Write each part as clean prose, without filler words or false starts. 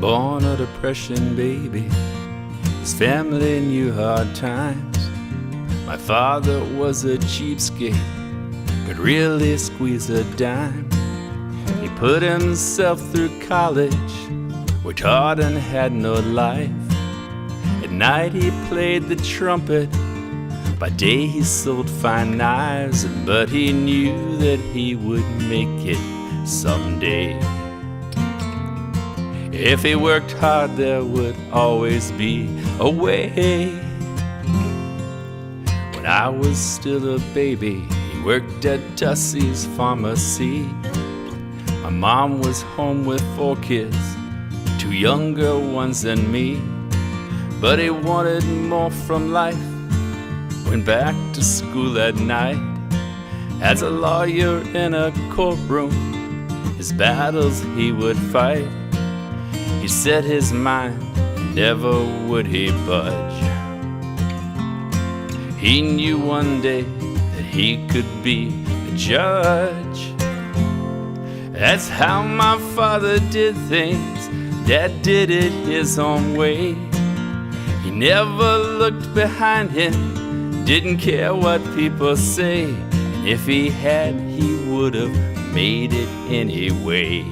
Born a depression baby, his family knew hard times. My father was a cheapskate, could really squeeze a dime. He put himself through college, worked hard and had no life. At night he played the trumpet, by day he sold fine knives, but he knew that he would make it someday. If he worked hard, there would always be a way. When I was still a baby, he worked at Tussie's pharmacy. My mom was home with 4 kids, 2 younger ones than me. But he wanted more from life, went back to school at night. As a lawyer in a courtroom, his battles he would fight. He set his mind, never would he budge. He knew one day that he could be a judge. That's how my father did things, Dad did it his own way. He never looked behind him, didn't care what people say. And if he had, he would have made it anyway.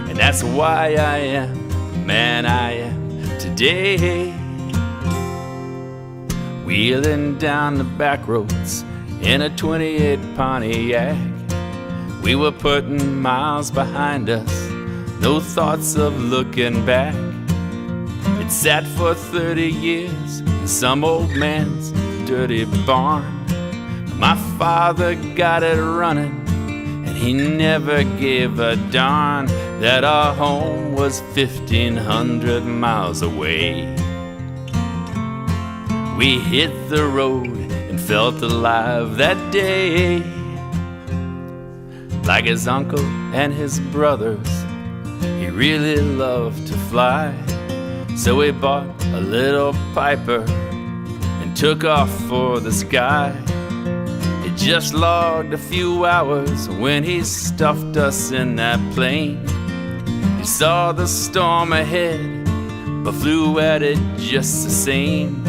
And that's why I am the man I am today. Wheeling down the back roads in a 28 Pontiac. We were putting miles behind us, no thoughts of looking back. It sat for 30 years in some old man's dirty barn. My father got it running, and he never gave a darn that our home was 1,500 miles away. We hit the road and felt alive that day, like his uncle and his brothers. He really loved to fly, so he bought a little Piper and took off for the sky. It just logged a few hours when he stuffed us in that plane. He saw the storm ahead, but flew at it just the same.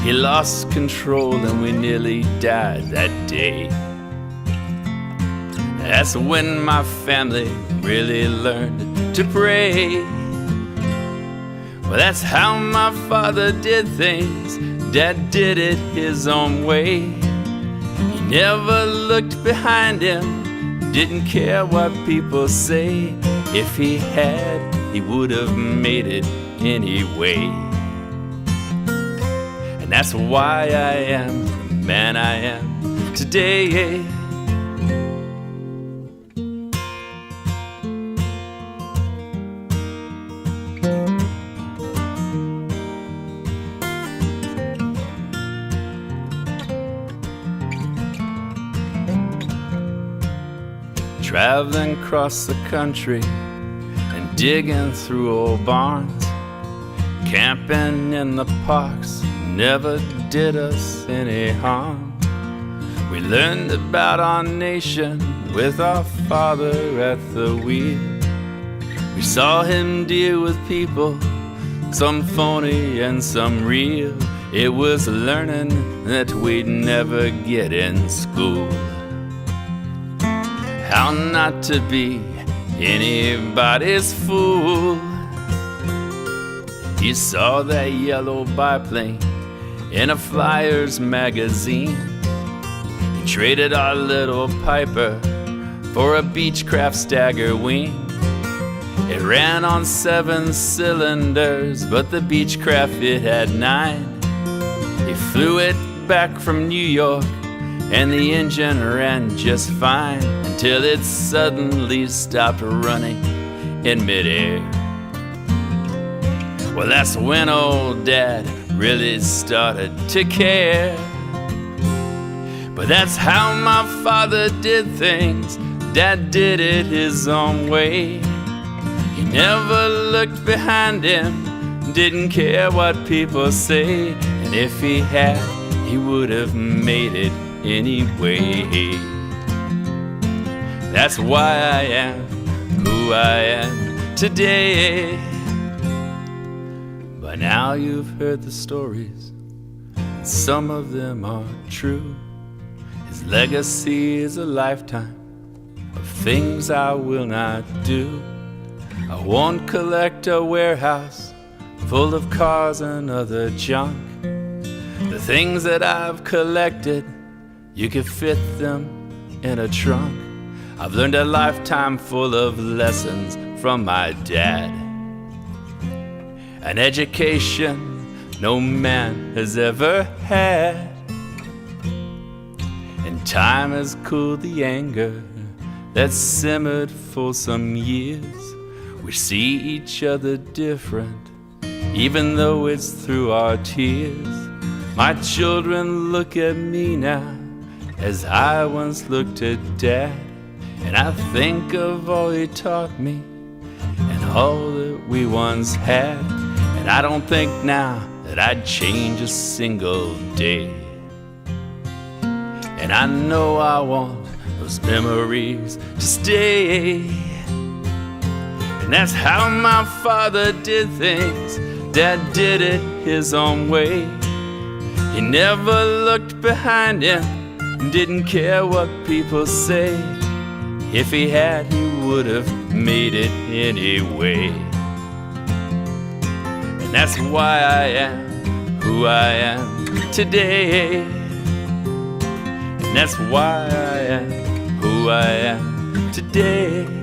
He lost control and we nearly died that day. That's when my family really learned to pray. Well, that's how my father did things, Dad did it his own way. He never looked behind him, didn't care what people say. If he had, he would have made it anyway. And that's why I am the man I am today. Traveling across the country and digging through old barns. Camping in the parks never did us any harm. We learned about our nation with our father at the wheel. We saw him deal with people, some phony and some real. It was learning that we'd never get in school. How not to be anybody's fool. He saw that yellow biplane in a Flyers magazine. He traded our little Piper for a Beechcraft Stagger wing. It ran on 7 cylinders, but the Beechcraft it had 9. He flew it back from New York, and the engine ran just fine until it suddenly stopped running in midair. Well, that's when old Dad really started to care. But that's how my father did things, Dad did it his own way. He never looked behind him, didn't care what people say. And if he had, he would have made it anyway. That's why I am who I am today. By now you've heard the stories, and some of them are true. His legacy is a lifetime of things I will not do. I won't collect a warehouse full of cars and other junk. The things that I've collected, you could fit them in a trunk. I've learned a lifetime full of lessons from my dad. An education no man has ever had. And time has cooled the anger that simmered for some years. We see each other different, even though it's through our tears. My children look at me now as I once looked at Dad, and I think of all he taught me and all that we once had. And I don't think now that I'd change a single day. And I know I want those memories to stay. And that's how my father did things. Dad did it his own way. He never looked behind him, didn't care what people say. If he had, he would have made it anyway. And that's why I am who I am today. And that's why I am who I am today.